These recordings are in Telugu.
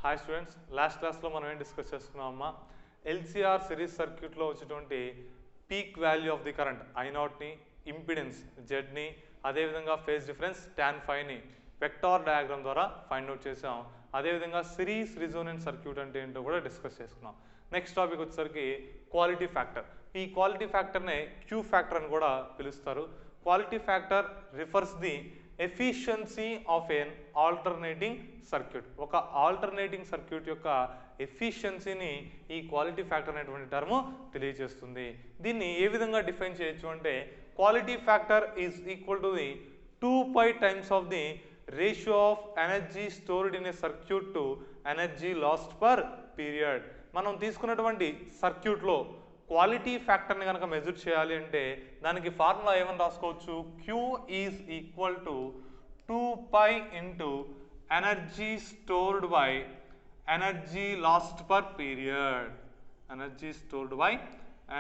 హాయ్ స్టూడెంట్స్, లాస్ట్ క్లాస్లో మనం ఏం డిస్కస్ చేసుకున్నామమ్మా, ఎల్సిఆర్ సిరీస్ సర్క్యూట్లో వచ్చేటువంటి peak value of the current I0ని, ఇంపిడెన్స్ జెడ్ని, అదేవిధంగా phase difference tan phi vector diagram ద్వారా ఫైండ్ అవుట్ చేసాం. అదేవిధంగా సిరీస్ రిజోనెంట్ సర్క్యూట్ అంటే ఏంటో కూడా డిస్కస్ చేసుకున్నాం. నెక్స్ట్ టాపిక్ వచ్చేసరికి క్వాలిటీ ఫ్యాక్టర్. ఈ క్వాలిటీ ఫ్యాక్టర్నే క్యూ ఫ్యాక్టర్ అని కూడా పిలుస్తారు. Quality factor refers the efficiency of an alternating circuit. ఒక ఆల్టర్నేటింగ్ సర్క్యూట్ యొక్క ఎఫిషియన్సీని ఈ క్వాలిటీ ఫ్యాక్టర్ అనేటువంటి టర్మ్ తెలియజేస్తుంది. దీన్ని ఏ విధంగా డిఫైన్ చేయొచ్చు అంటే, quality factor is equal to the 2π times of the ratio of energy stored in a circuit to energy lost per period. మనం తీసుకున్నటువంటి సర్క్యూట్లో క్వాలిటీ ఫ్యాక్టర్ని కనుక మెజర్ చేయాలి అంటే దానికి ఫార్ములా ఏమని రాసుకోవచ్చు, Q is equal to 2π into energy stored by energy lost per period. Energy stored by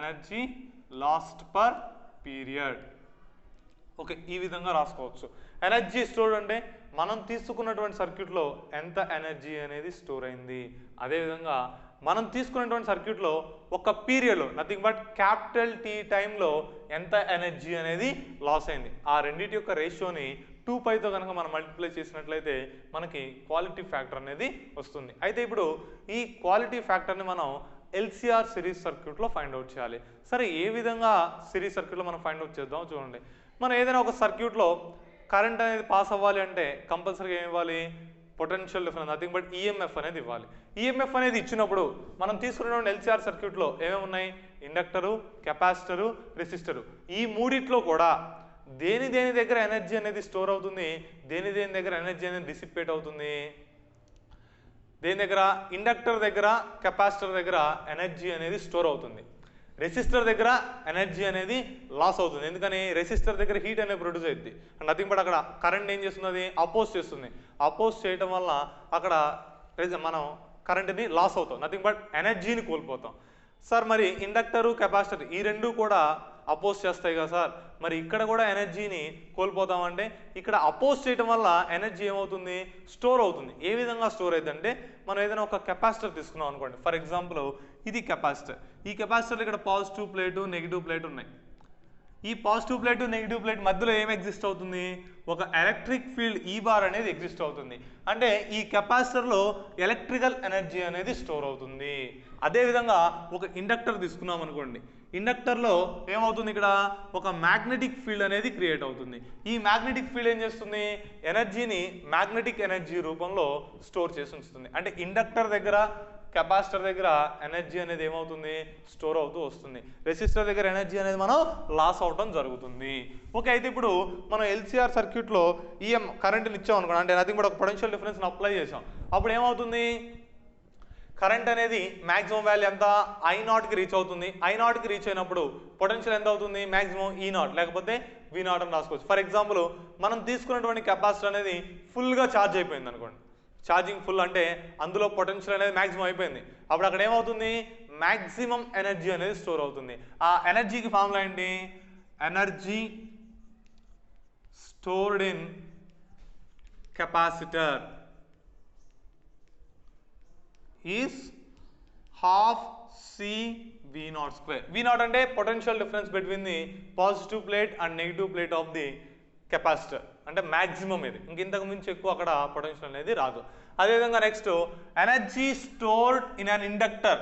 energy lost per period. Okay, ఈ విధంగా రాసుకోవచ్చు. ఎనర్జీ స్టోర్ అంటే మనం తీసుకున్నటువంటి సర్క్యూట్లో ఎంత ఎనర్జీ అనేది స్టోర్ అయింది. అదేవిధంగా మనం తీసుకున్నటువంటి సర్క్యూట్లో ఒక పీరియడ్లో నథింగ్ బట్ క్యాపిటల్ T టైంలో ఎంత ఎనర్జీ అనేది లాస్ అయింది. ఆ రెండింటి యొక్క రేషియోని 2πతో కనుక మనం మల్టిప్లై చేసినట్లయితే మనకి క్వాలిటీ ఫ్యాక్టర్ అనేది వస్తుంది. అయితే ఇప్పుడు ఈ క్వాలిటీ ఫ్యాక్టర్ని మనం ఎల్సిఆర్ సిరీస్ సర్క్యూట్లో ఫైండ్ అవుట్ చేయాలి. సరే, ఏ విధంగా సిరీస్ సర్క్యూట్లో మనం ఫైండ్ అవుట్ చేద్దాం చూడండి. మనం ఏదైనా ఒక సర్క్యూట్లో కరెంట్ అనేది పాస్ అవ్వాలి అంటే కంపల్సరీగా ఏమి ఇవ్వాలి, potential difference nothing but EMF అనేది ఇవ్వాలి. ఈఎంఎఫ్ అనేది ఇచ్చినప్పుడు మనం తీసుకున్నటువంటి ఎల్సిఆర్ సర్క్యూట్లో ఏమేమి ఉన్నాయి, ఇండక్టరు, కెపాసిటరు, రెసిస్టరు. ఈ మూడిట్లో కూడా దేని దగ్గర ఎనర్జీ అనేది స్టోర్ అవుతుంది, దేని దగ్గర ఎనర్జీ అనేది డిసిపేట్ అవుతుంది. దేని దగ్గర, ఇండక్టర్ దగ్గర, కెపాసిటర్ దగ్గర ఎనర్జీ అనేది స్టోర్ అవుతుంది. రెసిస్టర్ దగ్గర ఎనర్జీ అనేది లాస్ అవుతుంది. ఎందుకని, రెసిస్టర్ దగ్గర హీట్ అనేది ప్రొడ్యూస్ అవుతుంది. నథింగ్ బట్ అక్కడ కరెంట్ ఏం చేస్తుంది, అపోజ్ చేస్తుంది. అపోజ్ చేయడం వల్ల అక్కడ మనం కరెంట్ని లాస్ అవుతాం, నథింగ్ బట్ ఎనర్జీని కోల్పోతాం. సార్ మరి ఇండక్టరు, కెపాసిటర్ ఈ రెండు కూడా అపోజ్ చేస్తాయి కదా సార్, మరి ఇక్కడ కూడా ఎనర్జీని కోల్పోతామంటే ఇక్కడ అపోజ్ చేయడం వల్ల ఎనర్జీ ఏమవుతుంది, స్టోర్ అవుతుంది. ఏ విధంగా స్టోర్ అవుతుంది అంటే, మనం ఏదైనా ఒక కెపాసిటర్ తీసుకున్నాం అనుకోండి. ఫర్ ఎగ్జాంపుల్ ఇది కెపాసిటర్. ఈ కెపాసిటర్ ఇక్కడ పాజిటివ్ ప్లేటు, నెగిటివ్ ప్లేట్ ఉన్నాయి. ఈ పాజిటివ్ ప్లేట్, నెగిటివ్ ప్లేట్ మధ్యలో ఏం ఎగ్జిస్ట్ అవుతుంది, ఒక ఎలక్ట్రిక్ ఫీల్డ్ ఈ బార్ అనేది ఎగ్జిస్ట్ అవుతుంది. అంటే ఈ కెపాసిటర్లో ఎలక్ట్రికల్ ఎనర్జీ అనేది స్టోర్ అవుతుంది. అదేవిధంగా ఒక ఇండక్టర్ తీసుకున్నాం అనుకోండి. ఇండక్టర్లో ఏమవుతుంది, ఇక్కడ ఒక మ్యాగ్నెటిక్ ఫీల్డ్ అనేది క్రియేట్ అవుతుంది. ఈ మ్యాగ్నెటిక్ ఫీల్డ్ ఏం చేస్తుంది, ఎనర్జీని మ్యాగ్నెటిక్ ఎనర్జీ రూపంలో స్టోర్ చేసి ఉంచుతుంది. అంటే ఇండక్టర్ దగ్గర, కెపాసిటర్ దగ్గర ఎనర్జీ అనేది ఏమవుతుంది, స్టోర్ అవుతూ వస్తుంది. రెసిస్టర్ దగ్గర ఎనర్జీ అనేది మనం లాస్ అవడం జరుగుతుంది. ఓకే, అయితే ఇప్పుడు మనం ఎల్సిఆర్ సర్క్యూట్లో ఈఎం కరెంట్ని ఇచ్చాం అనుకోండి, అంటే నథింగ్ బట్ ఒక పొటెన్షియల్ డిఫరెన్స్ని అప్లై చేసాం. అప్పుడు ఏమవుతుంది, కరెంట్ అనేది మ్యాక్సిమం వాల్యూ ఎంత, I0కి రీచ్ అవుతుంది. I0కి రీచ్ అయినప్పుడు పొటెన్షియల్ ఎంత అవుతుంది, మ్యాక్సిమం E0 లేకపోతే V0 అని రాసుకోవచ్చు. ఫర్ ఎగ్జాంపుల్ మనం తీసుకున్నటువంటి కెపాసిటర్ అనేది ఫుల్గా ఛార్జ్ అయిపోయింది అనుకోండి. ఛార్జింగ్ ఫుల్ అంటే అందులో పొటెన్షియల్ అనేది మ్యాక్సిమం అయిపోయింది. అప్పుడు అక్కడ ఏమవుతుంది, మ్యాక్సిమం ఎనర్జీ అనేది స్టోర్ అవుతుంది. ఆ ఎనర్జీకి ఫార్ములా ఏంటి, energy stored in capacitor is half CV0 V0 అంటే potential difference between the positive plate and negative plate of the capacitor. అంటే మ్యాక్సిమం ఇది, ఇంతకు మించి ఎక్కువ అక్కడ పొటెన్షియల్ అనేది రాదు. అదేవిధంగా next energy stored in an inductor.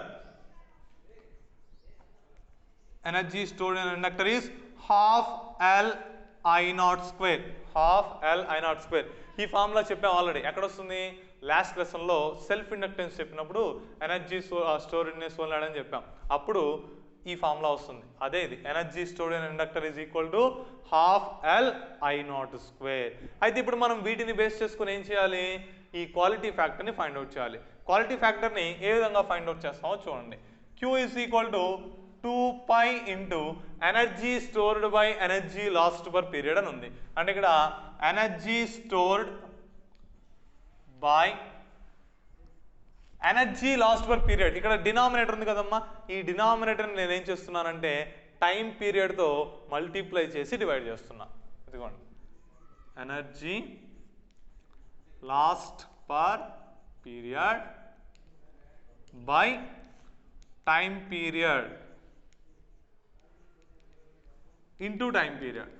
Energy stored in inductor is half LI0². half LI0². ఈ ఫార్ములా చెప్పాం ఆల్రెడీ. ఎక్కడ వస్తుంది, లాస్ట్ లెసన్లో సెల్ఫ్ ఇండక్టెన్స్ చెప్పినప్పుడు ఎనర్జీ స్టోర్ ఇన్ సోలార్ అని చెప్పాం. అప్పుడు ఈ ఫార్ములా వస్తుంది. అదే ఇది, energy stored in inductor is equal to half LI0². అయితే ఇప్పుడు మనం వీటిని బేస్ చేసుకుని ఏం చేయాలి, ఈ క్వాలిటీ ఫ్యాక్టర్ని ఫైండ్ అవుట్ చేయాలి. క్వాలిటీ ఫ్యాక్టర్ని ఏ విధంగా ఫైండ్ అవుట్ చేస్తామో చూడండి. Q is equal to 2π into energy stored by energy lost per period అని ఉంది. అంటే ఇక్కడ energy stored by energy lost per period, ఇక్కడ డినామినేటర్ ఉంది కదమ్మా, ఈ డినామినేటర్ని నేను ఏం చేస్తున్నానంటే టైం పీరియడ్తో మల్టిప్లై చేసి డివైడ్ చేస్తున్నా. ఇదిగోండి, energy lost per period by time period into time period.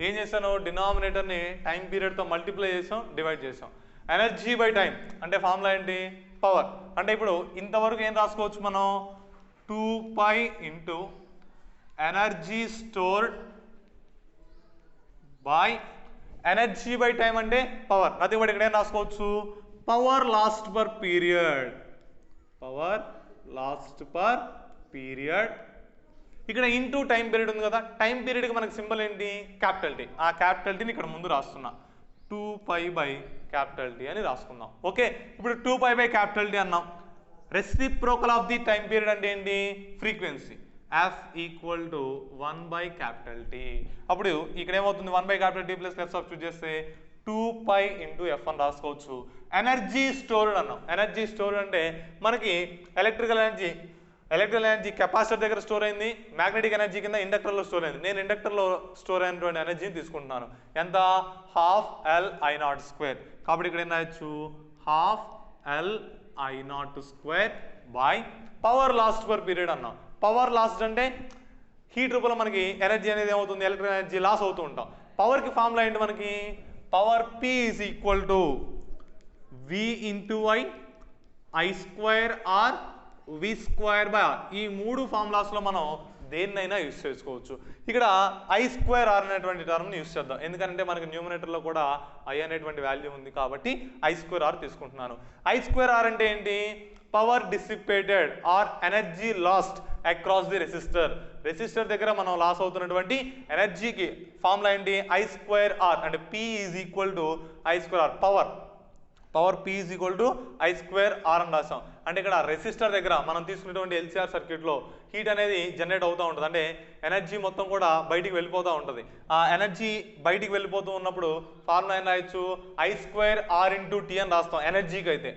ఏం చేశాను, డినామినేటర్ని టైం పీరియడ్తో మల్టిప్లై చేసాం, డివైడ్ చేసాం. ఎనర్జీ బై టైం అంటే ఫార్ములా ఏంటి, పవర్. అంటే ఇప్పుడు ఇంతవరకు ఏం రాసుకోవచ్చు మనం, 2π into energy stored by energy by time అంటే పవర్. నథింగ్ బట్ ఇక్కడ ఏం రాసుకోవచ్చు, power lost per period, power lost per period. ఇక్కడ ఇంటూ టైం పీరియడ్ ఉంది కదా, టైం పీరియడ్కి మనకి సింబల్ ఏంటి, క్యాపిటల్ టీ. ఆ క్యాపిటల్ టీని ఇక్కడ ముందు రాస్తున్నా, 2π బై క్యాపిటల్ టీ అని రాసుకుందాం. ఓకే, ఇప్పుడు 2π బై క్యాపిటల్ టీ అన్నాం. Reciprocal of the time period అంటే ఏంటి, frequency. F equal to 1 by capital tea. అప్పుడు ఇక్కడ ఏమవుతుంది, 1 by capital tea plus F substitute చేస్తే 2π ఇంటూ ఎఫ్ అని రాసుకోవచ్చు. ఎనర్జీ స్టోర్డ్ అన్నాం. ఎనర్జీ స్టోర్డ్ అంటే మనకి ఎలక్ట్రికల్ ఎనర్జీ కెపాసిటర్ దగ్గర స్టోర్ అయింది, మ్యాగ్నెటిక్ ఎనర్జీ కింద ఇండక్టర్లో స్టోర్ అయింది. నేను ఇండక్టర్లో స్టోర్ అయినటువంటి ఎనర్జీని తీసుకుంటున్నాను. ఎంత, 12LI02. కాబట్టి ఇక్కడ ఏం రాయొచ్చు, 12LI02 by power lost per period అన్నాం. పవర్ లాస్ట్ అంటే హీట్ రూపంలో మనకి ఎనర్జీ అనేది ఏమవుతుంది, ఎలక్ట్రికల్ ఎనర్జీ లాస్ అవుతూ ఉంటాం. పవర్కి ఫార్ములా ఏంటి మనకి, power P is equal to V into I square R V square by R. ఈ మూడు ఫార్ములాస్లో మనం దేన్నైనా యూస్ చేసుకోవచ్చు. ఇక్కడ I స్క్వేర్ ఆర్ అనేటువంటి టర్మ్ని యూస్ చేద్దాం, ఎందుకంటే మనకి న్యూమరేటర్లో కూడా I అనేటువంటి వాల్యూ ఉంది కాబట్టి I స్క్వేర్ ఆర్ తీసుకుంటున్నాను. I స్క్వేర్ ఆర్ అంటే ఏంటి, power dissipated or energy lost across the resistor. Resistor దగ్గర మనం లాస్ అవుతున్నటువంటి ఎనర్జీకి ఫార్ములా ఏంటి, I స్క్వేర్ ఆర్ అంటే P is equal to I square R. Power P is equal to I square R అని రాసాం. అంటే ఇక్కడ రెసిస్టర్ దగ్గర మనం తీసుకునేటువంటి LCR సర్క్యూట్లో హీట్ అనేది జనరేట్ అవుతూ ఉంటుంది, అంటే ఎనర్జీ మొత్తం కూడా బయటికి వెళ్ళిపోతూ ఉంటుంది. ఆ ఎనర్జీ బయటికి వెళ్ళిపోతూ ఉన్నప్పుడు ఫార్ములా ఏం రాయొచ్చు, I square R into t అని రాస్తాం ఎనర్జీకి. అయితే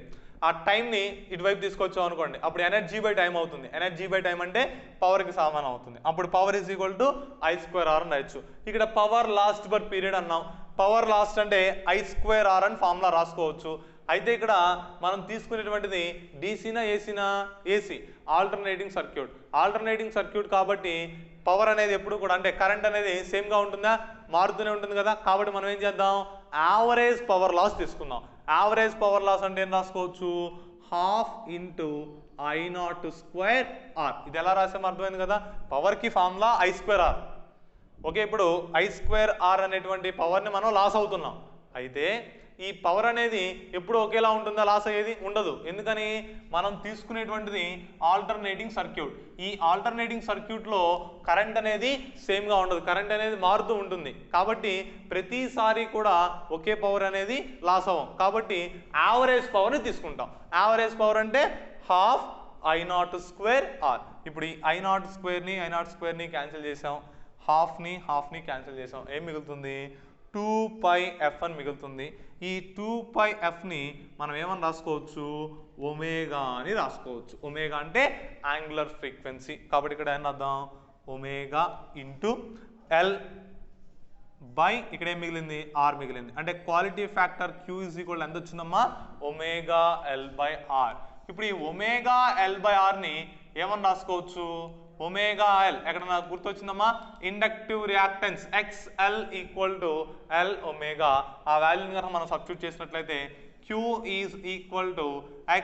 ఆ టైంని ఇటువైపు తీసుకొచ్చాం అనుకోండి, అప్పుడు ఎనర్జీ బై టైం అవుతుంది. ఎనర్జీ బై టైం అంటే పవర్కి సమానం అవుతుంది. అప్పుడు power is equal to I square R అని రాయొచ్చు. ఇక్కడ పవర్ లాస్ట్ పర్ పీరియడ్ అన్నాం. పవర్ లాస్ట్ అంటే I స్క్వేర్ ఆర్ అని ఫార్ములా రాసుకోవచ్చు. అయితే ఇక్కడ మనం తీసుకునేటువంటిది డీసీనా ఏసీనా, AC, alternating circuit. Alternating circuit కాబట్టి పవర్ అనేది ఎప్పుడు కూడా అంటే కరెంట్ అనేది సేమ్గా ఉంటుందా, మారుతూనే ఉంటుంది కదా. కాబట్టి మనం ఏం చేద్దాం, యావరేజ్ పవర్ లాస్ తీసుకుందాం. యావరేజ్ పవర్ లాస్ అంటే ఏం రాసుకోవచ్చు, 12 ఇంటూ I02 ఆర్. ఇది ఎలా రాసామో అర్థమైంది కదా, పవర్కి formula I square R. Okay, ఇప్పుడు I స్క్వేర్ ఆర్ అనేటువంటి పవర్ని మనం లాస్ అవుతున్నాం. అయితే ఈ పవర్ అనేది ఎప్పుడు ఒకేలా ఉంటుందా, లాస్ అయ్యేది ఉండదు. ఎందుకని, మనం తీసుకునేటువంటిది ఆల్టర్నేటింగ్ సర్క్యూట్. ఈ ఆల్టర్నేటింగ్ సర్క్యూట్లో కరెంట్ అనేది సేమ్గా ఉండదు, కరెంట్ అనేది మారుతూ ఉంటుంది. కాబట్టి ప్రతిసారి కూడా ఒకే పవర్ అనేది లాస్ అవ్వం. కాబట్టి యావరేజ్ పవర్ని తీసుకుంటాం. యావరేజ్ పవర్ అంటే 12 I02 ఆర్. ఇప్పుడు ఈ I02ని క్యాన్సిల్ చేసాం, హాఫ్ని క్యాన్సిల్ చేసాం. ఏం మిగులుతుంది, 2πf అని మిగులుతుంది. ఈ 2πfని మనం ఏమని రాసుకోవచ్చు, ఒమేగా అని రాసుకోవచ్చు. ఒమేగా అంటే యాంగులర్ ఫ్రీక్వెన్సీ. కాబట్టి ఇక్కడ ఏం అర్థం, ఒమేగా ఇంటూ ఎల్ బై ఇక్కడ ఏం మిగిలింది, ఆర్ మిగిలింది. అంటే quality factor Q is equal ఎంత వచ్చిందమ్మా, ఒమేగా ఎల్ బై ఆర్. ఇప్పుడు ఈ ఒమేగా ఎల్ బై ఆర్ని ఏమని రాసుకోవచ్చు, ఒమేగా ఎల్ ఎక్కడ నాకు గుర్తొచ్చిందమ్మా, inductive reactance XL equal to L omega. ఆ వాల్యూని కనుక మనం సబ్స్టిట్యూట్ చేసినట్లయితే Q is equal to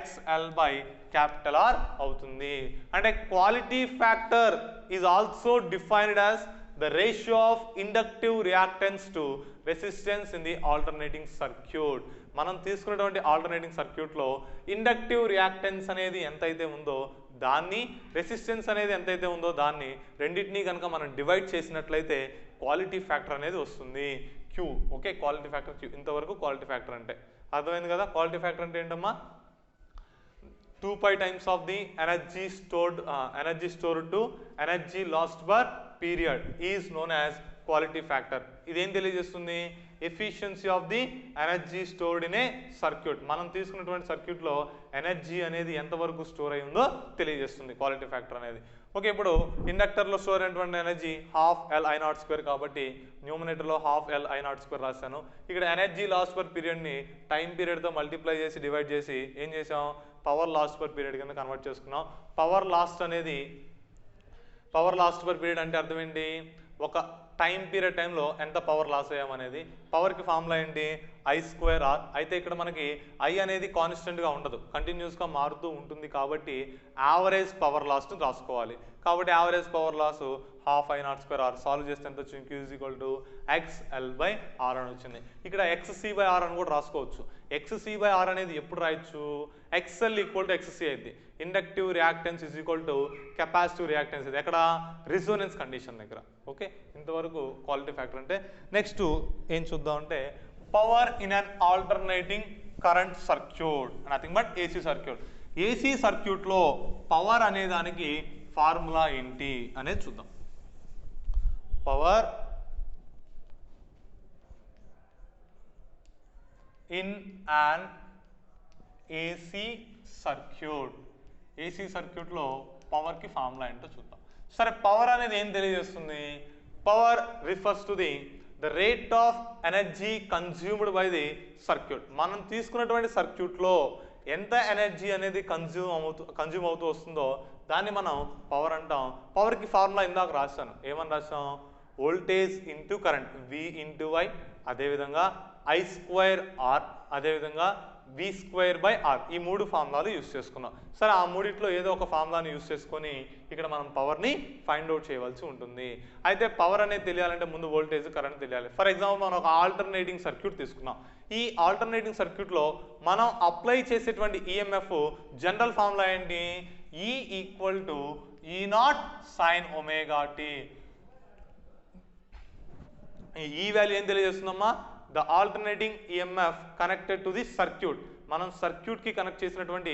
XL by capital R అవుతుంది. అంటే quality factor is also defined as the ratio of inductive reactance to resistance in the alternating circuit. మనం తీసుకున్నటువంటి ఆల్టర్నేటింగ్ సర్క్యూట్లో ఇండక్టివ్ రియాక్టెన్స్ అనేది ఎంతైతే ఉందో దాన్ని, రెసిస్టెన్స్ అనేది ఎంతైతే ఉందో దాన్ని రెండింటినీ కనుక మనం డివైడ్ చేసినట్లయితే క్వాలిటీ ఫ్యాక్టర్ అనేది వస్తుంది, Q. Okay, quality factor Q. ఇంతవరకు క్వాలిటీ ఫ్యాక్టర్ అంటే అర్థమైంది కదా. క్వాలిటీ ఫ్యాక్టర్ అంటే ఏంటమ్మా, 2π times of the energy stored to energy lost per period is known as quality factor. ఇదేం తెలియజేస్తుంది, efficiency of the energy stored in a circuit. మనం తీసుకున్నటువంటి సర్క్యూట్లో ఎనర్జీ అనేది ఎంతవరకు స్టోర్ అయి ఉందో తెలియజేస్తుంది క్వాలిటీ ఫ్యాక్టర్ అనేది. ఓకే, ఇప్పుడు ఇండక్టర్లో స్టోర్ అయినటువంటి energy half L I naught square కాబట్టి న్యూమినేటర్లో half L I naught square రాశాను. ఇక్కడ ఎనర్జీ లాస్ పర్ పీరియడ్ని టైం పీరియడ్తో మల్టిప్లై చేసి డివైడ్ చేసి ఏం చేసాం, పవర్ లాస్ పర్ పీరియడ్ కింద కన్వర్ట్ చేసుకున్నాం. పవర్ లాస్ట్ పర్ పీరియడ్ అంటే అర్థం ఏంటి, ఒక టైం పీరియడ్ టైంలో ఎంత పవర్ లాస్ అయ్యామనేది. పవర్కి ఫార్ములా ఏంటి, ఐ స్క్వేర్ ఆర్. అయితే ఇక్కడ మనకి ఐ అనేది కాన్స్టెంట్గా ఉండదు, కంటిన్యూస్గా మారుతూ ఉంటుంది కాబట్టి యావరేజ్ పవర్ లాస్ని రాసుకోవాలి. కాబట్టి average power loss half I naught square R. Solve చేస్తే ఎంత వచ్చింది, Q is equal to XL/R అని వచ్చింది. ఇక్కడ XC/R అని కూడా రాసుకోవచ్చు. XC/R అనేది ఎప్పుడు రాయొచ్చు, XL ఈక్వల్ టు XC అయింది. Inductive reactance is equal to capacitive reactance ఇది ఎక్కడ, రిజోనెన్స్ కండిషన్ దగ్గర. ఓకే, ఇంతవరకు క్వాలిటీ ఫ్యాక్టర్ అంటే. నెక్స్ట్ ఏం చూద్దాం అంటే power in an alternating current circuit, nothing but AC circuit. AC సర్క్యూట్లో పవర్ అనే దానికి ఫార్ములా ఏంటి అనేది చూద్దాం. Power in an AC circuit, AC సర్క్యూట్లో పవర్కి ఫార్ములా ఏంటో చూద్దాం. సరే, పవర్ అనేది ఏం తెలియజేస్తుంది, power refers to the rate of energy consumed by the circuit. మనం తీసుకున్నటువంటి సర్క్యూట్లో ఎంత ఎనర్జీ అనేది కన్జ్యూమ్ అవుతూ వస్తుందో దాన్ని మనం పవర్ అంటాం. పవర్కి ఫార్ములా ఇందాక రాశాను, ఏమని రాసాం, voltage into current V into I, అదేవిధంగా I²R, అదేవిధంగా V²/R. ఈ మూడు ఫార్ములాలు యూస్ చేసుకున్నాం. సరే, ఆ మూడిట్లో ఏదో ఒక ఫార్ములాని యూస్ చేసుకొని ఇక్కడ మనం పవర్ని ఫైండ్ అవుట్ చేయవలసి ఉంటుంది. అయితే పవర్ అనేది తెలియాలంటే ముందు వోల్టేజ్ కరెంట్ తెలియాలి. ఫర్ ఎగ్జాంపుల్ మనం ఒక ఆల్టర్నేటింగ్ సర్క్యూట్ తీసుకున్నాం. ఈ ఆల్టర్నేటింగ్ సర్క్యూట్లో మనం అప్లై చేసేటువంటి ఈఎంఎఫ్ జనరల్ ఫార్ములా ఏంటి, E equal to E0 sin ωt. ఈ వాల్యూ ఏం తెలియజేస్తుందమ్మా, the alternating EMF connected to the circuit. మనం సర్క్యూట్కి కనెక్ట్ చేసినటువంటి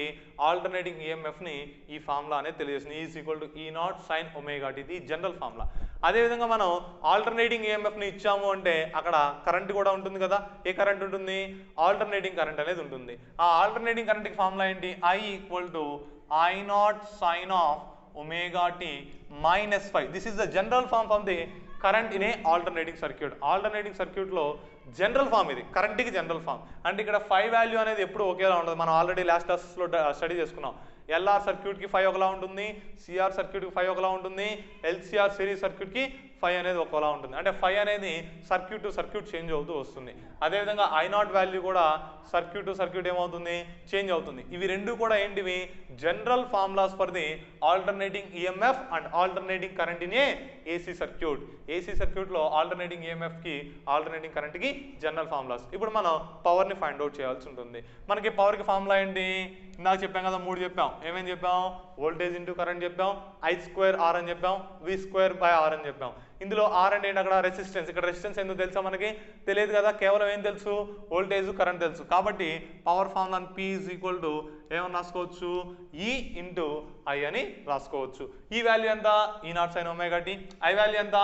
ఆల్టర్నేటింగ్ ఈఎంఎఫ్ని ఈ ఫార్ములా అనేది తెలియజేస్తుంది. Is equal to E0 sin ωt, ఇది జనరల్ ఫార్ములా. అదేవిధంగా మనం ఆల్టర్నేటింగ్ ఈఎంఎఫ్ని ఇచ్చాము అంటే అక్కడ కరెంట్ కూడా ఉంటుంది కదా. ఏ కరెంట్ ఉంటుంది, ఆల్టర్నేటింగ్ కరెంట్ అనేది ఉంటుంది. ఆ ఆల్టర్నేటింగ్ కరెంట్కి ఫార్ములా ఏంటి, I equal to I0 sin of ωt minus 5. This is the general form of the current in a alternating circuit. Alternating circuit లో జనరల్ ఫామ్ ఇది, కరెంట్కి జనరల్ ఫామ్. అంటే ఇక్కడ 5 వాల్యూ అనేది ఎప్పుడు ఒకేలా ఉండదు. మనం ఆల్రెడీ లాస్ట్ క్లాస్లో స్టడీ చేసుకున్నాం. LR సర్క్యూట్కి 5 ఒకలా ఉంటుంది, CR సర్క్యూట్కి 5 ఒకలా ఉంటుంది, LCR సిరీస్ సర్క్యూట్కి 5 అనేది ఒకలా ఉంటుంది. అంటే 5 అనేది సర్క్యూట్ టు సర్క్యూట్ చేంజ్ అవుతూ వస్తుంది. అదేవిధంగా I0 వాల్యూ కూడా సర్క్యూట్ టు సర్క్యూట్ ఏమవుతుంది, చేంజ్ అవుతుంది. ఇవి రెండు కూడా ఏంటివి, general formulas for the alternating EMF and alternating current in a AC circuit. AC సర్క్యూట్లో ఆల్టర్నేటింగ్ ఈఎంఎఫ్కి ఆల్టర్నేటింగ్ కరెంట్కి జనరల్ ఫార్ములాస్. ఇప్పుడు మనం పవర్ని ఫైండ్ అవుట్ చేయాల్సి ఉంటుంది. మనకి పవర్కి ఫార్ములా ఏంటి, ఇందాక చెప్పాం కదా, 3 చెప్పాం. ఏమేమి చెప్పాం, వోల్టేజ్ ఇంటూ కరెంట్ చెప్పాం, I²R అని చెప్పాం, V²/R అని చెప్పాం. ఇందులో R అంటే ఏంటి, అక్కడ రెసిస్టెన్స్. ఇక్కడ రెసిస్టెన్స్ ఎందుకు తెలుసా, మనకి తెలియదు కదా, కేవలం ఏం తెలుసు, వోల్టేజ్ కరెంట్ తెలుసు. కాబట్టి power formula P is equal to ఏమని రాసుకోవచ్చు, E ఇంటూ I అని రాసుకోవచ్చు. ఈ వాల్యూ ఎంత, E0 sin ωt. I value ఎంత,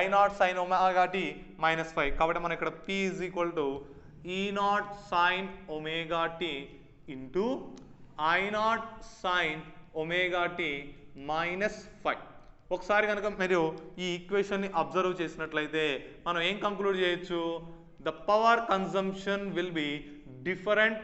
I0 sin ωt minus 5. కాబట్టి మనం ఇక్కడ P is equal to E0 sin ωt into I0 sin ωt minus 5. ఒకసారి కనుక మీరు ఈ ఈక్వేషన్ని అబ్జర్వ్ చేసినట్లయితే మనం ఏం కంక్లూడ్ చేయొచ్చు, the power consumption will be different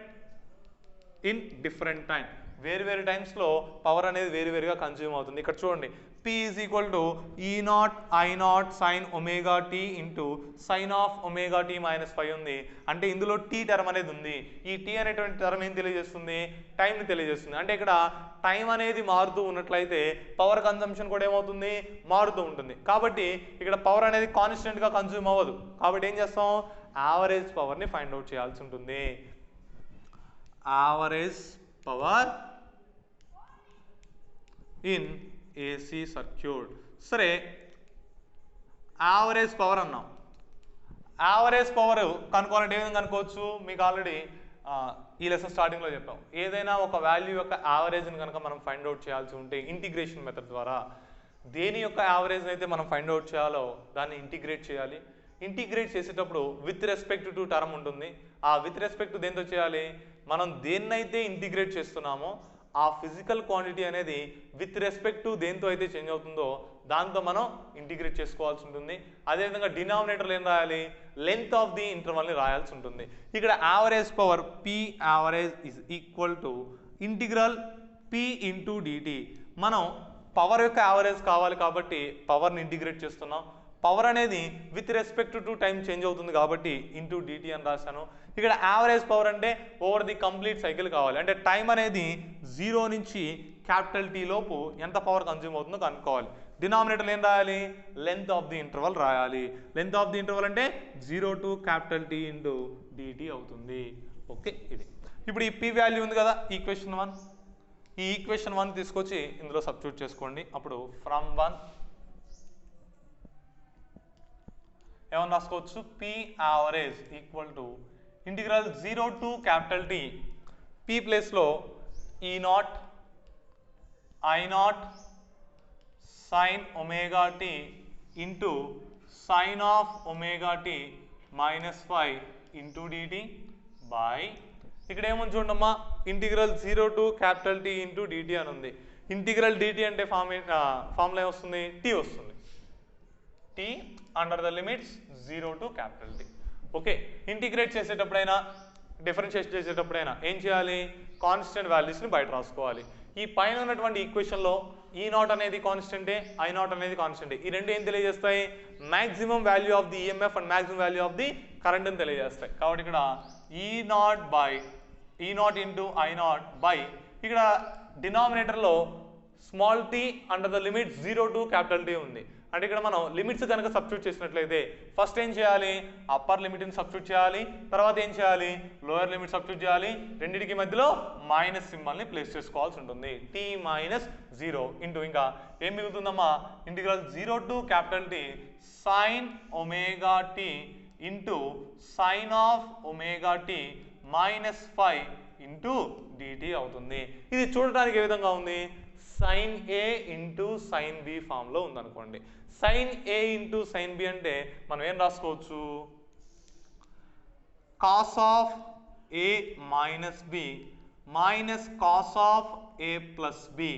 in different time. వేరు టైమ్స్లో పవర్ అనేది వేరుగా కన్జ్యూమ్ అవుతుంది. ఇక్కడ చూడండి, P is equal to E0 I0 sin ωt into sine of ωt minus 5 ఉంది. అంటే ఇందులో T టర్మ్ అనేది ఉంది. ఈ T అనేటువంటి టర్మ్ ఏం తెలియజేస్తుంది, టైంని తెలియజేస్తుంది. అంటే ఇక్కడ టైం అనేది మారుతూ ఉన్నట్లయితే పవర్ కన్జంప్షన్ కూడా ఏమవుతుంది, మారుతూ ఉంటుంది. కాబట్టి ఇక్కడ పవర్ అనేది కాన్స్టెంట్గా కన్జ్యూమ్ అవ్వదు. కాబట్టి ఏం చేస్తాం, యావరేజ్ పవర్ని ఫైండ్ అవుట్ చేయాల్సి ఉంటుంది. Average power in AC circuit. సరే, యావరేజ్ పవర్ అన్నాం. యావరేజ్ పవర్ కనుక్కోవాలంటే ఏ విధంగా కనుక్కోవచ్చు, మీకు ఆల్రెడీ ఈ లెసన్ స్టార్టింగ్లో చెప్పాం. ఏదైనా ఒక వాల్యూ యొక్క యావరేజ్ని కనుక మనం ఫైండ్ అవుట్ చేయాల్సి ఉంటే ఇంటిగ్రేషన్ మెథడ్ ద్వారా దేని యొక్క యావరేజ్ని అయితే మనం ఫైండ్ అవుట్ చేయాలో దాన్ని ఇంటిగ్రేట్ చేయాలి. ఇంటిగ్రేట్ చేసేటప్పుడు విత్ రెస్పెక్ట్ టు టర్మ్ ఉంటుంది. ఆ విత్ రెస్పెక్ట్ టు దేంతో చేయాలి, మనం దేన్నైతే ఇంటిగ్రేట్ చేస్తున్నామో ఆ ఫిజికల్ క్వాంటిటీ అనేది విత్ రెస్పెక్ట్ టు దేంతో అయితే చేంజ్ అవుతుందో దాంతో మనం ఇంటిగ్రేట్ చేసుకోవాల్సి ఉంటుంది. అదేవిధంగా డినామినేటర్లో ఏం రాయాలి, లెంత్ ఆఫ్ ది ఇంటర్వల్ని రాయాల్సి ఉంటుంది. ఇక్కడ average power P average is equal to integral P into dt. మనం పవర్ యొక్క యావరేజ్ కావాలి కాబట్టి పవర్ని ఇంటిగ్రేట్ చేస్తున్నాం. పవర్ అనేది with respect to time change అవుతుంది కాబట్టి ఇంటూ డిటి అని రాశాను. ఇక్కడ యావరేజ్ పవర్ అంటే ఓవర్ ది కంప్లీట్ సైకిల్ కావాలి, అంటే టైం అనేది 0 నుంచి క్యాపిటల్ టీ లోపు ఎంత పవర్ కన్జ్యూమ్ అవుతుందో కనుక్కోవాలి. డినామినేటర్లో ఏం రాయాలి, లెంత్ ఆఫ్ ది ఇంటర్వల్ రాయాలి. లెంత్ ఆఫ్ ది ఇంటర్వల్ అంటే 0 to capital T into DT అవుతుంది. ఓకే, ఇది ఇప్పుడు ఈ పి వాల్యూ ఉంది కదా ఈక్వేషన్ 1, ఈ ఈక్వేషన్ 1 తీసుకొచ్చి ఇందులో సబ్స్టిట్యూట్ చేసుకోండి. అప్పుడు ఫ్రమ్ 1 ఏమని రాసుకోవచ్చు, P average equal to integral 0 to capital T, P ప్లేస్లో E naught I naught sine omega T into sine of omega tea -5 into DT by, ఇక్కడ ఏముంది చూడమ్మా, integral 0 to capital T into DT అని ఉంది. ఇంటిగ్రల్ డిటి అంటే ఫార్ములా ఏమొస్తుంది, టీ వస్తుంది. T under the limits 0 to capital T. Okay, integrate చేసేటప్పుడైనా డిఫరెన్షియేట్ చేసేటప్పుడైనా ఏం చేయాలి, కాన్స్టెంట్ వాల్యూస్ని బయట రాసుకోవాలి. ఈ పైన ఉన్నటువంటి ఈక్వేషన్లో ఈ నాట్ అనేది కాన్స్టెంటే, ఐ నాట్ అనేది కాన్స్టెంటే. ఈ రెండు ఏం తెలియజేస్తాయి, maximum value of the EMF and maximum value of the current అని తెలియజేస్తాయి. కాబట్టి ఇక్కడ E naught into I naught by, ఇక్కడ డినామినేటర్లో small tea under the limit 0 to capital T ఉంది. అంటే ఇక్కడ మనం లిమిట్స్ కనుక సబ్స్టిట్యూట్ చేసినట్లయితే ఫస్ట్ ఏం చేయాలి, అప్పర్ లిమిట్ని సబ్స్టిట్యూట్ చేయాలి, తర్వాత ఏం చేయాలి, లోయర్ లిమిట్ సబ్స్టిట్యూట్ చేయాలి. రెండింటికి మధ్యలో మైనస్ సింబల్ని ప్లేస్ చేసుకోవాల్సి ఉంటుంది. టీ -0 ఇంటూ ఇంకా ఏం మిగులుతుందమ్మా, integral 0 to capital T sine omega T into sine of omega tea -5 into DT అవుతుంది. ఇది చూడడానికి ఏ విధంగా ఉంది, sine A into sine B ఫామ్లో ఉందనుకోండి. Sine A into sine B అంటే మనం ఏం రాసుకోవచ్చు, cos of A minus B minus cos of A plus B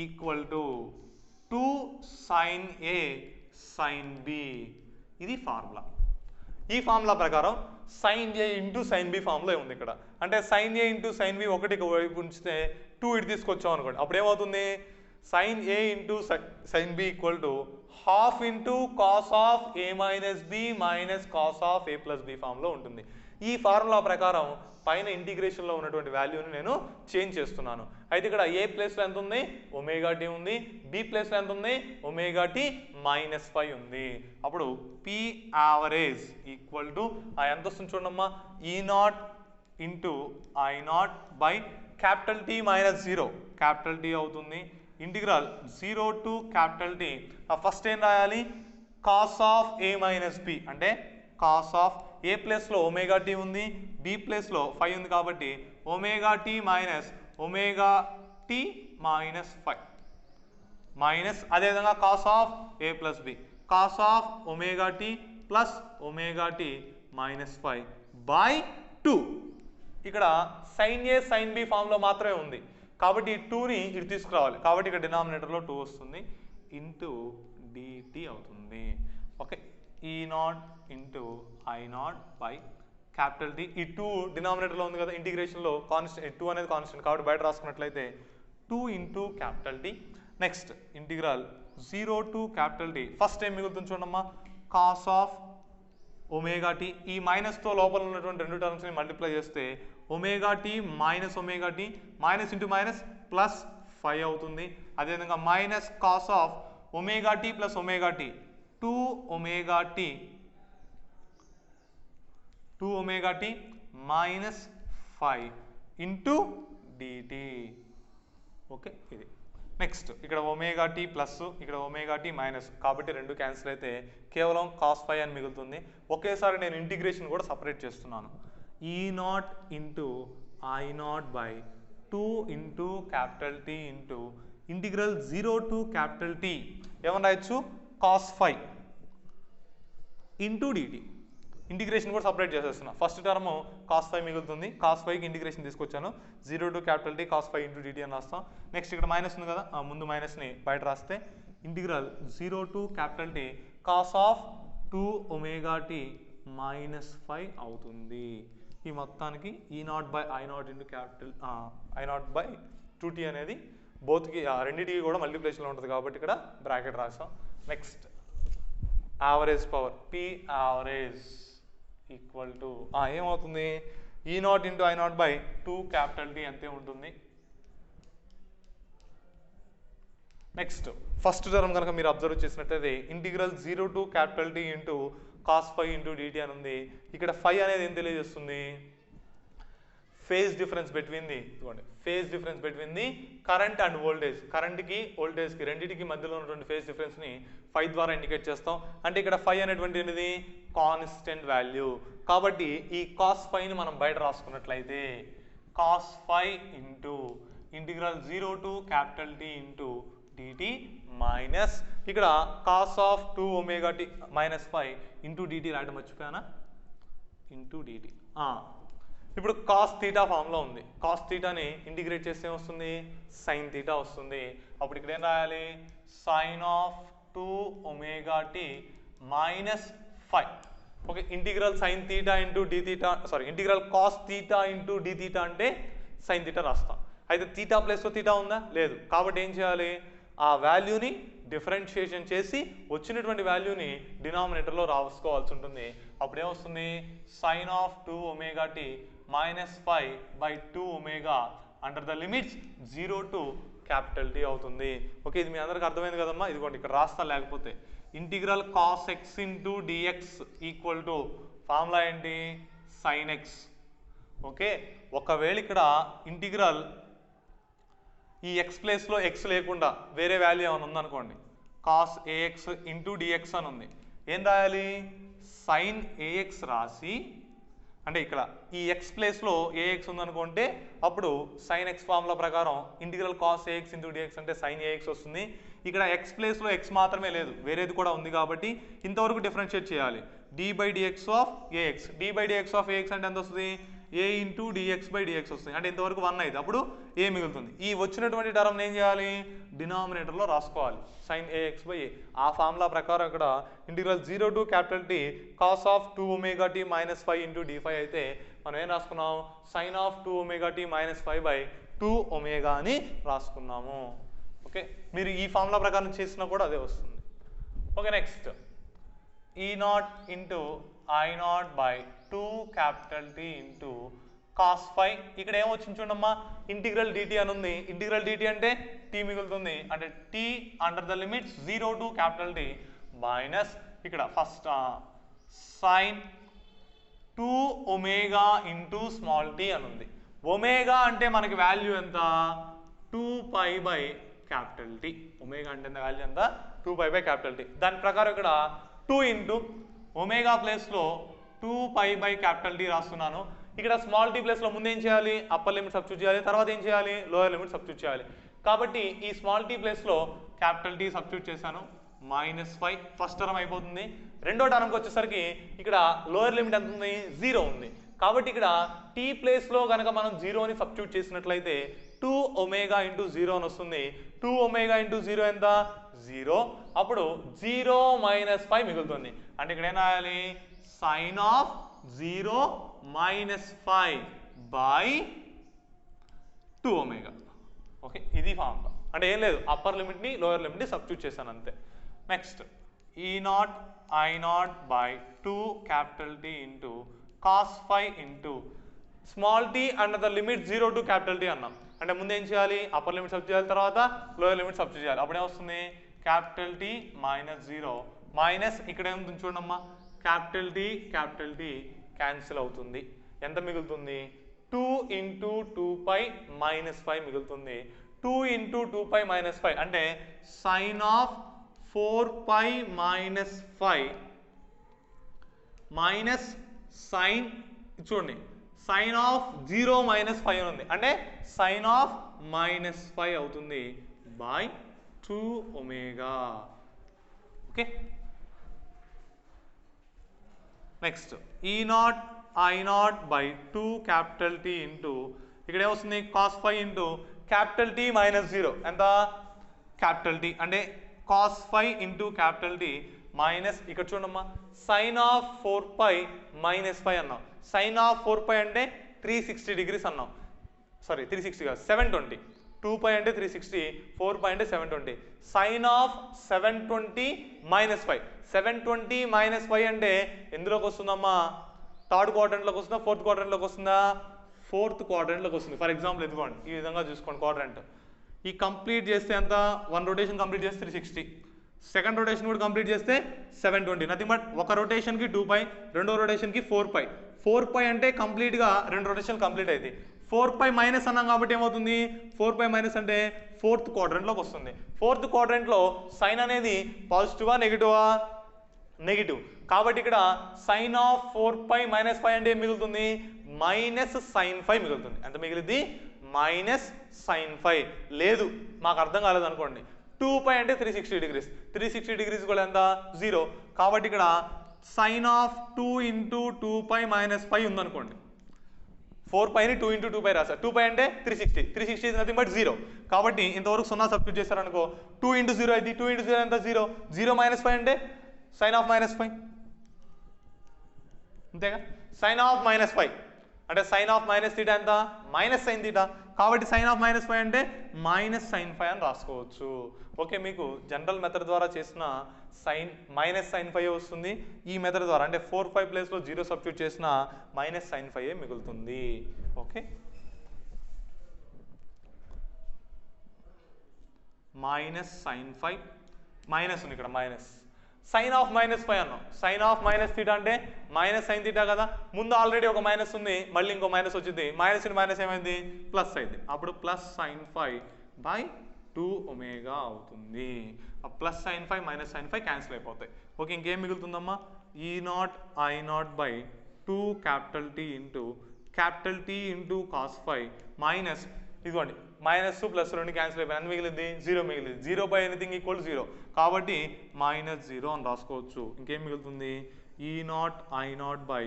equal to 2 sine A sine B. ఇది ఫార్ములా. ఈ ఫార్ములా ప్రకారం sine A into sine B ఫామ్లో ఉంది ఇక్కడ. అంటే sine A into sine B ఒకటి వైపు ఉంచితే 2 ఇటు తీసుకొచ్చాం అనుకోండి, అప్పుడు ఏమవుతుంది, sine A into sine B equal to half into cos of A minus B minus cos of A plus B ఫామ్లో ఉంటుంది. ఈ ఫార్ములా ప్రకారం పైన ఇంటిగ్రేషన్లో ఉన్నటువంటి వాల్యూని నేను చేంజ్ చేస్తున్నాను. అయితే ఇక్కడ ఏ ప్లేస్లో ఎంత ఉంది, ఒమేగా టీ ఉంది, బి ప్లేస్లో ఎంత ఉంది, ఒమేగా టీ -5 ఉంది. అప్పుడు పి యావరేజ్ ఈక్వల్ టు ఎంత వస్తుంది చూడమ్మా, E naught into I naught by capital T -0 capital T అవుతుంది. Integral 0 to capital T, first ఏం రాయాలి, cos of A minus B అంటే కాస్ ఆఫ్ ఏ ప్లేస్లో ఒమేగా టీ ఉంది, బి ప్లేస్లో 5 ఉంది కాబట్టి omega tea minus omega tea -5 minus, అదేవిధంగా cos of A plus B cos of omega tea plus omega tea -5 by 2. ఇక్కడ సైన్ ఏ సైన్ బి ఫామ్లో మాత్రమే ఉంది కాబట్టి ఈ 2ని ఇటు తీసుకురావాలి. కాబట్టి ఇక్కడ డినామినేటర్లో 2 వస్తుంది ఇంటూ డిటి అవుతుంది. ఓకే, ఈ naught into I naught by capital tea. ఈ 2 డినామినేటర్లో ఉంది కదా, ఇంటిగ్రేషన్లో కాన్స్టెంట్ 2 అనేది కాన్స్టెంట్ కాబట్టి బయట రాసుకున్నట్లయితే 2 into capital tea. Next integral 0 to capital T, first ఏం మిగులుతుంది చూడమ్మా, కాస్ ఆఫ్ ఒమేగా టీ. ఈ మైనస్తో లోపల ఉన్నటువంటి రెండు టర్మ్స్ని మల్టిప్లై చేస్తే omega tea minus omega tea minus into minus plus 5 అవుతుంది. అదేవిధంగా minus cos of omega tea plus omega t 2 omega tea -5 into dt. Okay, ఇది నెక్స్ట్ ఇక్కడ ఒమేగా టీ ప్లస్ ఇక్కడ ఒమేగా టీ మైనస్ కాబట్టి రెండు క్యాన్సిల్ అయితే కేవలం కాస్ 5 అని మిగులుతుంది. ఒకేసారి నేను ఇంటిగ్రేషన్ కూడా సపరేట్ చేస్తున్నాను. E naught into I naught by 2 into capital T into integral 0 to capital T ఏమని రాయొచ్చు, కాస్ 5 ఇంటూ డిటి. ఇంటిగ్రేషన్ కూడా సపరేట్ చేసేస్తున్నా. ఫస్ట్ టర్మ్ కాస్ ఫై మిగులుతుంది, కాస్ ఫైకి ఇంటిగ్రేషన్ తీసుకొచ్చాను, 0 to capital T cos phi into DT అని రాస్తాం. నెక్స్ట్ ఇక్కడ మైనస్ ఉంది కదా, ముందు మైనస్ని బయట రాస్తే integral 0 to capital T cos of 2 omega tea -5 అవుతుంది. ఈ మొత్తానికి E0/I0 ఇంటూ క్యాపిటల్ I0/2t అనేది బోత్కి రెండింటికి కూడా మల్టిప్లికేషన్లో ఉంటుంది కాబట్టి ఇక్కడ బ్రాకెట్ రాస్తాం. Next average power P average equal to ఏమవుతుంది, E0 into I0/2 capital tea అంతే ఉంటుంది. నెక్స్ట్ ఫస్ట్ టర్మ్ కనుక మీరు అబ్జర్వ్ చేసినట్లయితే integral 0 to capital T into cos phi into DT అని ఉంది. ఇక్కడ ఫై అనేది ఏం తెలియజేస్తుంది, phase difference between the current and voltage. కరెంట్కి వోల్టేజ్కి రెండింటికి మధ్యలో ఉన్నటువంటి ఫేజ్ డిఫరెన్స్ని ఫై ద్వారా ఇండికేట్ చేస్తాం. అంటే ఇక్కడ ఫై అనేటువంటిది కాన్స్టెంట్ వాల్యూ కాబట్టి ఈ కాస్ ఫైని మనం బయట రాసుకున్నట్లయితే cos phi into integral 0 to capital T into DT minus ఇక్కడ cos of 2 omega tea -5 into DT రాయడం మర్చిపోయానా, ఇంటూ డిటీ. ఇప్పుడు కాస్ థీటా ఫామ్లో ఉంది, కాస్ థీటాని ఇంటిగ్రేట్ చేస్తే వస్తుంది సైన్ థీటా వస్తుంది. అప్పుడు ఇక్కడ ఏం రాయాలి, sine of 2 omega tea -5. Okay, integral sine theta into d theta integral cos theta into d theta అంటే సైన్ థీటా రాస్తాం. అయితే థీటా ప్లేస్లో థీటా ఉందా, లేదు. కాబట్టి ఏం చేయాలి, ఆ వాల్యూని డిఫరెన్షియేషన్ చేసి వచ్చినటువంటి వాల్యూని డినామినేటర్లో రాసుకోవాల్సి ఉంటుంది. అప్పుడు ఏమొస్తుంది, sine of 2 omega t -5/2 omega under the limits 0 to capital T అవుతుంది. ఓకే, ఇది మీ అందరికి అర్థమైంది కదమ్మా. ఇదిగోండి ఇక్కడ రాస్తా, లేకపోతే integral cos x into dx equal to formula ఏంటి, సైన్ ఎక్స్. ఓకే, ఒకవేళ ఇక్కడ ఇంటిగ్రల్ ఈ ఎక్స్ ప్లేస్లో ఎక్స్ లేకుండా వేరే వాల్యూ ఏమైనా ఉందనుకోండి, కాస్ ఏఎక్స్ ఇంటూ డిఎక్స్ అని ఉంది, ఏం రాయాలి, సైన్ ఏఎక్స్ రాసి, అంటే ఇక్కడ ఈ ఎక్స్ ప్లేస్లో ఏఎక్స్ ఉందనుకుంటే అప్పుడు సైన్ ఎక్స్ ఫార్ములా ప్రకారం integral cos ax into dx అంటే సైన్ ఏఎక్స్ వస్తుంది. ఇక్కడ ఎక్స్ ప్లేస్లో ఎక్స్ మాత్రమే లేదు, వేరేది కూడా ఉంది కాబట్టి ఇంతవరకు డిఫరెన్షియేట్ చేయాలి. d/dx of AX, d/dx of AX అంటే ఎంత వస్తుంది, a ఇంటూ dx/dx వస్తుంది, అంటే ఇంతవరకు 1 అయితే అప్పుడు ఏ మిగులుతుంది. ఈ వచ్చినటువంటి టర్మ్ ఏం చేయాలి, డినామినేటర్లో రాసుకోవాలి, సైన్ ax/a. ఆ ఫార్ములా ప్రకారం ఇక్కడ integral 0 to capital T cos of 2 omega tea -5 into d5 అయితే మనం ఏం రాసుకున్నాం, sine of 2 omega t -5/2 omega అని రాసుకున్నాము. ఓకే, మీరు ఈ ఫార్ములా ప్రకారం చేసినా కూడా అదే వస్తుంది. Okay, next E0 into I0/2 capital T into cos phi. ఇక్కడ ఏమొచ్చింది చూడమ్మా, ఇంటిగ్రల్ డిటీ అని ఉంది. ఇంటిగ్రల్ డిటీ అంటే టీ మిగులుతుంది, అంటే T under the limits 0 to capital T minus ఇక్కడ first sine 2 omega into small T అని ఉంది. ఒమేగా అంటే మనకి వాల్యూ ఎంత, 2π/, క్యాపిటల్ టీ. ఒమేగా అంటే వాల్యూ ఎంత, 2π/, క్యాపిటల్ టీ. దాని ప్రకారం ఇక్కడ 2 ఇంటూ ఒమేగా ప్లేస్లో 2π/, క్యాపిటల్ టీ రాస్తున్నాను. ఇక్కడ స్మాల్ టీ ప్లేస్లో ముందు ఏం చేయాలి, అప్పర్ లిమిట్ సబ్స్టిట్యూట్ చేయాలి, తర్వాత ఏం చేయాలి, లోయర్ లిమిట్ సబ్స్టిట్యూట్ చేయాలి. కాబట్టి ఈ స్మాల్ టీ ప్లేస్లో క్యాపిటల్ టీ సబ్స్టిట్యూట్ చేశాను, -5 ఫస్ట్ టర్మ్ అయిపోతుంది. రెండో టర్మ్కి వచ్చేసరికి ఇక్కడ లోయర్ లిమిట్ ఎంత ఉంది, 0 ఉంది. కాబట్టి ఇక్కడ టీ ప్లేస్లో కనుక మనం 0ని సబ్స్టిట్యూట్ చేసినట్లయితే 2 ఒమేగా ఇంటూ 0 అని వస్తుంది. 2 ఒమేగా ఇంటూ 0 ఎంత, 0. అప్పుడు 0 - 5 మిగులుతుంది. అంటే ఇక్కడ ఏం రాయాలి, సైన్ ఆఫ్ 0 - 5/2 ఒమేగా. ఓకే, ఇది ఫార్ములా. అంటే ఏం లేదు, అప్పర్ లిమిట్ని లోయర్ లిమిట్ని సబ్స్టిట్యూట్ చేశాను అంతే. Next E0 I0/2 capital T into cos phi into small tea under the limit 0 to capital T అన్నాం. అంటే ముందు ఏం చేయాలి, అప్పర్ లిమిట్ సబ్స్టిట్యూట్ చేయాలి, తర్వాత లోయర్ లిమిట్ సబ్స్టిట్యూట్ చేయాలి. అప్పుడే వస్తుంది క్యాపిటల్ టీ -0 మైనస్ ఇక్కడ ఏముంటుంది చూడమ్మా, క్యాపిటల్ టీ క్యాన్సిల్ అవుతుంది. ఎంత మిగులుతుంది, 2 ఇంటూ 2π -5 మిగులుతుంది. 2 ఇంటూ 2π -5 అంటే సైన్ ఆఫ్ 4π -5 మైనస్ సైన్, చూడండి సైన్ ఆఫ్ 0 - 5 ఉంది, అంటే సైన్ ఆఫ్ -5 అవుతుంది by 2 omega. Okay, next E naught I naught by 2 capital T into ఇక్కడ ఏమొస్తుంది cos phi into capital T minus 0 ఎంత క్యాపిటల్ టీ అంటే cos phi into capital T minus ఇక్కడ చూడమ్మా సైన్ ఆఫ్ 4 పై మైనస్ 5 అన్నాం. సైన్ ఆఫ్ 4 పై అంటే 360 డిగ్రీస్ అన్నాం. సారీ 360 కాదు 720. 2 పై అంటే 360, 4 పై అంటే 720. Sign of 720 minus 5. 720 మైనస్ 5 అంటే ఎందులోకి వస్తుందమ్మా? థర్డ్ క్వాడ్రంట్లోకి వస్తుందా, ఫోర్త్ క్వాడ్రంట్లోకి వస్తుందా? ఫోర్త్ క్వాడ్రంట్లోకి వస్తుంది. ఫర్ ఎగ్జాంపుల్ ఇదిగోండి ఈ విధంగా చూసుకోండి క్వాడ్రంట్. ఈ కంప్లీట్ చేస్తే ఎంత? 1 రొటేషన్ కంప్లీట్ చేస్తే 360, సెకండ్ రొటేషన్ కూడా కంప్లీట్ చేస్తే 720. నథింగ్ బట్ ఒక రొటేషన్కి 2 పై, రెండో రొటేషన్కి 4 పై. 4 పై అంటే కంప్లీట్గా 2 రొటేషన్ కంప్లీట్ అయింది. 4 పై మైనస్ అన్నాం కాబట్టి ఏమవుతుంది? 4 పై మైనస్ అంటే ఫోర్త్ క్వాడ్రంట్లోకి వస్తుంది. ఫోర్త్ క్వాడ్రంట్లో సైన్ అనేది పాజిటివా నెగిటివా? నెగిటివ్. కాబట్టి ఇక్కడ సైన్ ఆఫ్ 4 పై మైనస్ 5 అంటే ఏం మిగులుతుంది? మైనస్ సైన్ 5 మిగులుతుంది. ఎంత మిగిలింది? Minus sine 5. లేదు మాకు అర్థం కాలేదు అనుకోండి. 2 పై అంటే 360 డిగ్రీస్, 360 డిగ్రీస్ కూడా ఎంత? 0. కాబట్టి ఇక్కడ sine of 2 into 2 pi minus 5 ఉందనుకోండి. 4 పైని 2 ఇంటూ 2 పై రాసా. 2 పై అంటే 360, 360 ఇస్ నథింగ్ బట్ 0. కాబట్టి ఇంతవరకు 0 సబ్స్టిట్యూట్ చేశారనుకో 2 ఇంటూ 0 అయితే 2 ఇంటూ 0 ఎంత? 0. 0 మైనస్ 5 అంటే సైన్ ఆఫ్ మైనస్ 5 అంతేగా. సైన్ ఆఫ్ మైనస్ 5 అంటే సైన్ ఆఫ్ మైనస్ థీటా ఎంత? Minus sine theta. కాబట్టి సైన్ ఆఫ్ మైనస్ 5 అంటే మైనస్ సైన్ 5 అని రాసుకోవచ్చు. ఓకే, మీకు జనరల్ మెథడ్ ద్వారా చేసిన సైన్ మైనస్ సైన్ 5 వస్తుంది. ఈ మెథడ్ ద్వారా అంటే 4, 5 ప్లేస్లో 0 సబ్స్టిట్యూట్ చేసిన మైనస్ సైన్ 5 మిగులుతుంది. ఓకే, మైనస్ సైన్ 5 మైనస్ ఉంది ఇక్కడ మైనస్. సైన్ ఆఫ్ మైనస్ 5 అన్నాం. సైన్ ఆఫ్ మైనస్ థీటా అంటే మైనస్ సైన్ థీటా కదా. ముందు ఆల్రెడీ ఒక మైనస్ ఉంది, మళ్ళీ ఇంకో మైనస్ వచ్చింది. మైనస్ ఇంటూ మైనస్ ఏమైంది? ప్లస్ అయింది. అప్పుడు ప్లస్ సైన్ 5 బై 2 ఒమేగా అవుతుంది. Plus sine 5 minus sine 5 cancel అయిపోతాయి. ఓకే, ఇంకేం మిగులుతుందమ్మా? E naught I naught by 2 capital T into cos 5 minus ఇదిగోండి మైనస్ ప్లస్ 2 క్యాన్సిల్ అయిపోయి అని మిగిలింది 0 మిగిలింది. 0 బై ఎనీథింగ్ ఈక్వల్ 0 కాబట్టి మైనస్ 0 అని రాసుకోవచ్చు. ఇంకేం మిగులుతుంది? E naught I naught by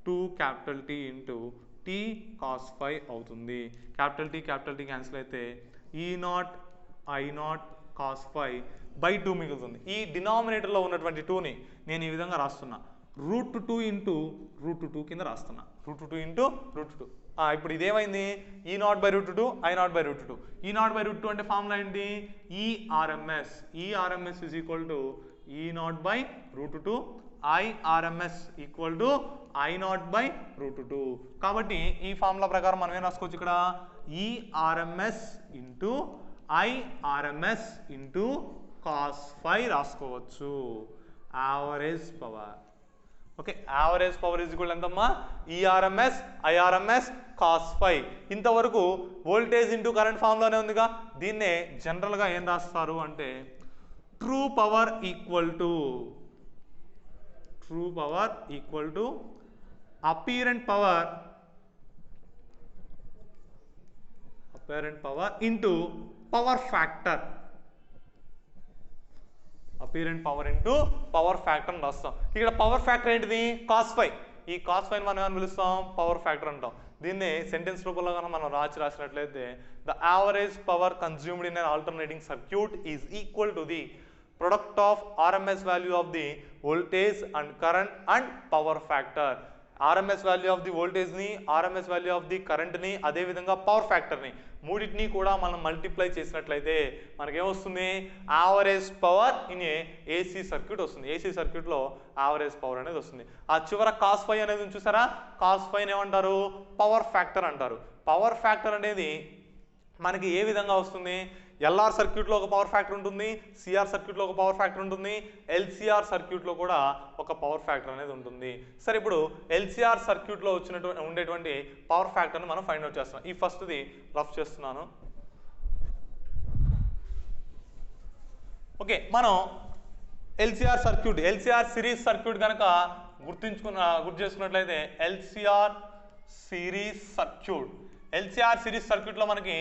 2 capital T into t cos 5 అవుతుంది. క్యాపిటల్ టీ క్యాన్సిల్ అయితే E naught I naught cos 5 by 2 మిగులుతుంది. ఈ డినామినేటర్లో ఉన్నటువంటి 2ని నేను ఈ విధంగా రాస్తున్నా. √2 ఇంటూ √2 కింద రాస్తున్నా. √2 ఇంటూ √2. ఇప్పుడు ఇదేమైంది? E naught by √2, I naught by √2. E naught by √2 అంటే ఫార్ములా ఏంటి? E RMS is equal to E naught by √2, I RMS equal to I naught by √2. కాబట్టి ఈ ఫార్ములా ప్రకారం మనం ఏం రాసుకోవచ్చు? ఇక్కడ E RMS into I RMS into cos 5 రాసుకోవచ్చు. Average power. Okay, average power is equal ఎంతమ్మా? E RMS I RMS cos 5. ఇంతవరకు వోల్టేజ్ ఇంటూ కరెంట్ ఫామ్లోనే ఉందిగా. దీన్నే జనరల్గా ఏం రాస్తారు అంటే true power equal to apparent power into power factor. Apparent power into power factor అని రాస్తాం. ఇక్కడ పవర్ ఫ్యాక్టర్ ఏంటిది? కాస్ 5. ఈ కాస్ 5 మనం ఏమని పిలుస్తాం? పవర్ ఫ్యాక్టర్ అంటాం. దీన్ని సెంటెన్స్ రూపంలో కనుక మనం రాసినట్లయితే the average power consumed in an alternating circuit is equal to the product of RMS value of the voltage and current and power factor. RMS value of the వోల్టేజ్ని, ఆర్ఎంఎస్ వాల్యూ ఆఫ్ ది కరెంట్ని, అదేవిధంగా పవర్ ఫ్యాక్టర్ని మూడింటిని కూడా మనం మల్టిప్లై చేసినట్లయితే మనకేమొస్తుంది? Average power in AC circuit వస్తుంది. ఏసీ సర్క్యూట్లో యావరేజ్ పవర్ అనేది వస్తుంది. ఆ చివర కాస్ 5 అనేది చూసారా? కాస్ 5 ఏమంటారు? పవర్ ఫ్యాక్టర్ అంటారు. పవర్ ఫ్యాక్టర్ అనేది మనకి ఏ విధంగా వస్తుంది? ఎల్ఆర్ సర్క్యూట్లో ఒక పవర్ ఫ్యాక్టర్ ఉంటుంది, సిఆర్ సర్క్యూట్లో ఒక పవర్ ఫ్యాక్టర్ ఉంటుంది, ఎల్సిఆర్ సర్క్యూట్లో కూడా ఒక పవర్ ఫ్యాక్టర్ అనేది ఉంటుంది. సరే, ఇప్పుడు ఎల్సిఆర్ సర్క్యూట్లో ఉండేటువంటి పవర్ ఫ్యాక్టర్ని మనం ఫైండ్ అవుట్ చేస్తున్నాం. ఈ ఫస్ట్ది రఫ్ చేస్తున్నాను. ఓకే, మనం ఎల్సిఆర్ సిరీస్ సర్క్యూట్ కనుక గుర్తు చేసుకున్నట్లయితే ఎల్సిఆర్ సిరీస్ సర్క్యూట్లో మనకి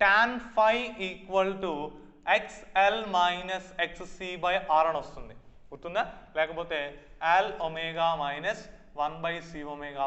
tan phi equal to XL minus XC by R అని వస్తుంది. గుర్తుందా? లేకపోతే L omega minus 1/c omega